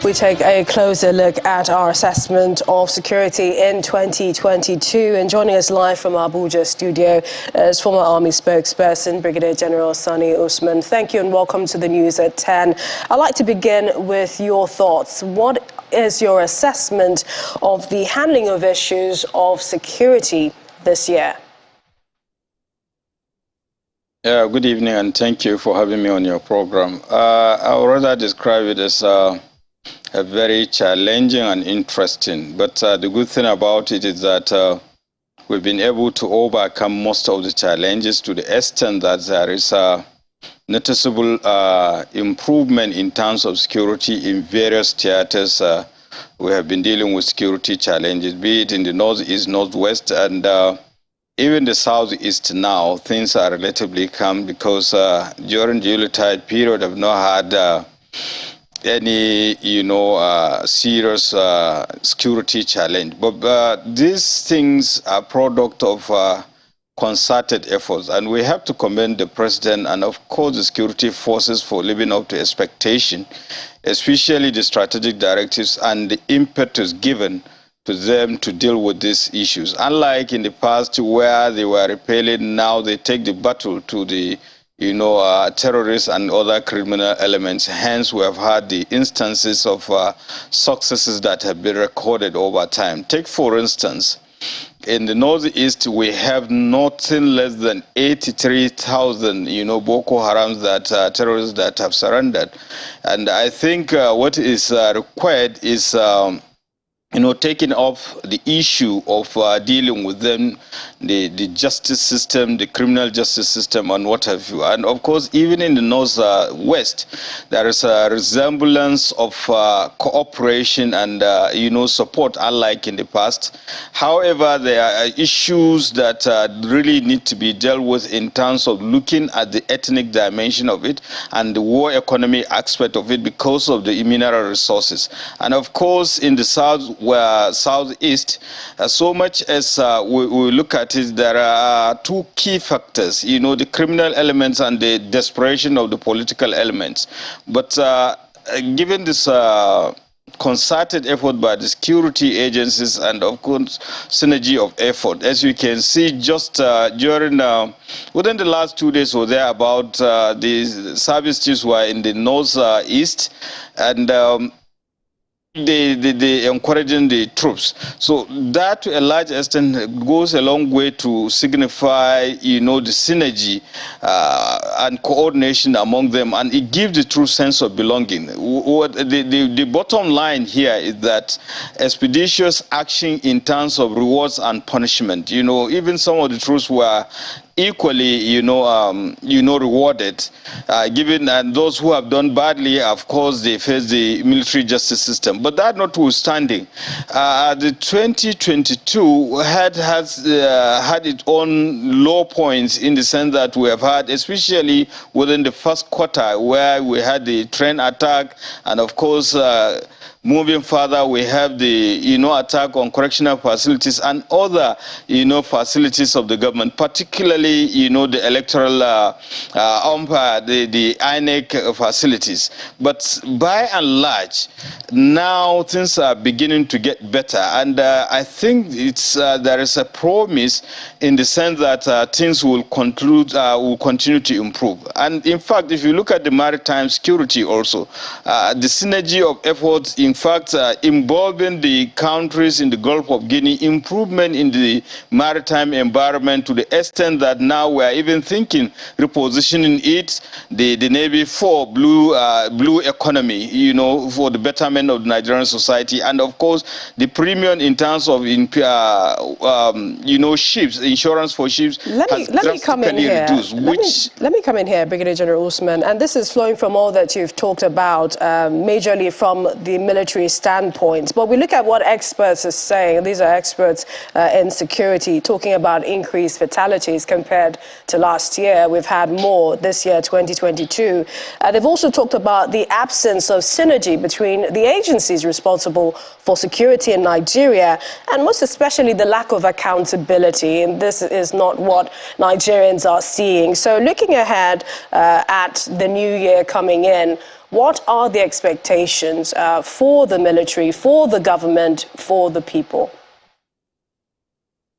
We take a closer look at our assessment of security in 2022. And joining us live from our Abuja studio is former Army spokesperson, Brigadier General Sani Usman. Thank you and welcome to the news at 10. I'd like to begin with your thoughts. What is your assessment of the handling of issues of security this year? Yeah, good evening and thank you for having me on your program. I would rather describe it as a very challenging and interesting, but the good thing about it is that we've been able to overcome most of the challenges to the extent that there is a noticeable improvement in terms of security in various theaters. We have been dealing with security challenges, be it in the northeast, northwest, and even the southeast now. Things are relatively calm because during the Yuletide period, I've not had any, serious security challenge. But these things are product of concerted efforts, and we have to commend the president and, of course, the security forces for living up to expectation, especially the strategic directives and the impetus given to them to deal with these issues. Unlike in the past where they were repelling, now they take the battle to the terrorists and other criminal elements. Hence, we have had the instances of successes that have been recorded over time. Take, for instance, in the northeast, we have nothing less than 83,000, Boko Harams that terrorists that have surrendered. And I think what is required is taking off the issue of dealing with them, the justice system, the criminal justice system, and what have you. And of course, even in the northwest, there is a resemblance of cooperation and support, unlike in the past. However, there are issues that really need to be dealt with in terms of looking at the ethnic dimension of it and the war economy aspect of it because of the mineral resources. And of course, in the southeast, so much as we look at it, there are two key factors, the criminal elements and the desperation of the political elements. But given this concerted effort by the security agencies and, of course, synergy of effort, as you can see, just within the last 2 days or thereabout, the service chiefs were in the northeast, and they encouraging the troops. So that to a large extent goes a long way to signify, the synergy and coordination among them, and it gives the true sense of belonging. The bottom line here is that expeditious action in terms of rewards and punishment, even some of the troops were equally, rewarded, given and those who have done badly, of course, they face the military justice system. But that notwithstanding, the 2022 has had its own low points in the sense that we have had, especially within the first quarter, where we had the train attack, and of course, moving further, we have the attack on correctional facilities and other facilities of the government, particularly the electoral umpire, the INEC facilities. But by and large, now things are beginning to get better, and I think there is a promise in the sense that things will continue to improve. And in fact, if you look at the maritime security also, the synergy of efforts, in fact, involving the countries in the Gulf of Guinea, improvement in the maritime environment to the extent that now we are even thinking repositioning it, the Navy for blue economy, for the betterment of the Nigerian society, and of course the premium in terms of ships, insurance for ships. Let me come in here. Let me come in here, Brigadier General Usman, and this is flowing from all that you've talked about, majorly from the military standpoint. But we look at what experts are saying. These are experts in security, talking about increased fatalities compared to last year. We've had more this year, 2022. They've also talked about the absence of synergy between the agencies responsible for security in Nigeria, and most especially the lack of accountability. And this is not what Nigerians are seeing. So looking ahead at the new year coming in, What are the expectations for the military, for the government, for the people?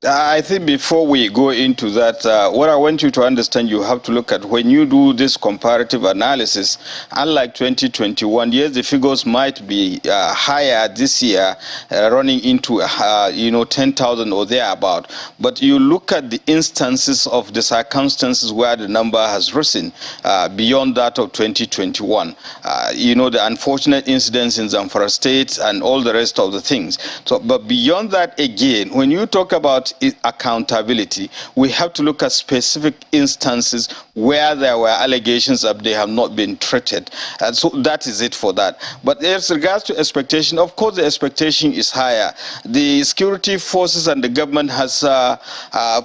I think before we go into that, what I want you to understand, you have to look at when you do this comparative analysis, unlike 2021, yes, the figures might be higher this year, running into, 10,000 or thereabout. But you look at the instances of the circumstances where the number has risen beyond that of 2021. The unfortunate incidents in Zamfara State and all the rest of the things. So, but beyond that, again, when you talk about accountability, we have to look at specific instances where there were allegations that they have not been treated. And so that is it for that. But as regards to expectation, of course, the expectation is higher. The security forces and the government has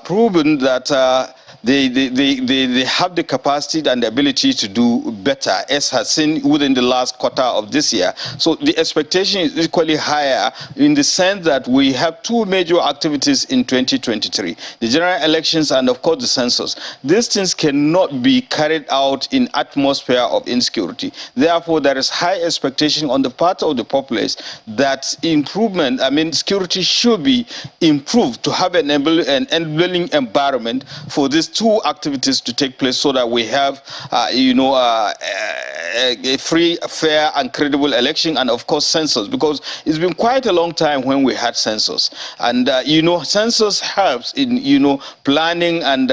proven that they have the capacity and the ability to do better, as has seen within the last quarter of this year. So the expectation is equally higher in the sense that we have two major activities in 2023, the general elections and of course the census. These things cannot be carried out in atmosphere of insecurity. Therefore, there is high expectation on the part of the populace that improvement, security should be improved to have an enabling environment for these two activities to take place, so that we have, a free, fair, and credible election, and of course census, because it's been quite a long time when we had census, and census helps in planning and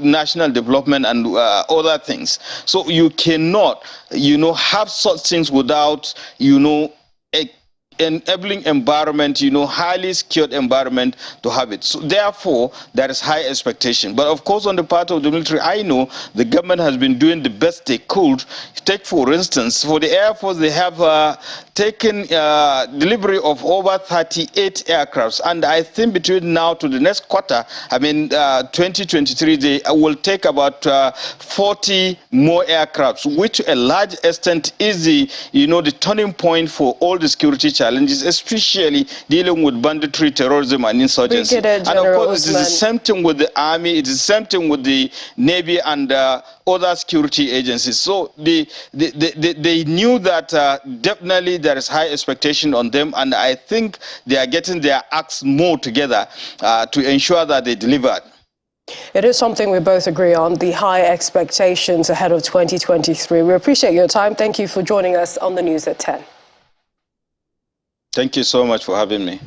national development and other things. So you cannot have such things without enabling environment, highly secured environment to have it. So therefore, there is high expectation. But of course, on the part of the military, I know the government has been doing the best they could. Take, for instance, for the Air Force, they have taken delivery of over 38 aircrafts. And I think between now to the next quarter, 2023, they will take about 40 more aircrafts, which to a large extent is the turning point for all the security challenges, especially dealing with banditry, terrorism, and insurgency. And of course, it is the same thing with the Army, it is the same thing with the Navy and other security agencies. So they knew that definitely there is high expectation on them, and I think they are getting their acts more together to ensure that they deliver. It is something we both agree on, the high expectations ahead of 2023. We appreciate your time. Thank you for joining us on the News at 10. Thank you so much for having me.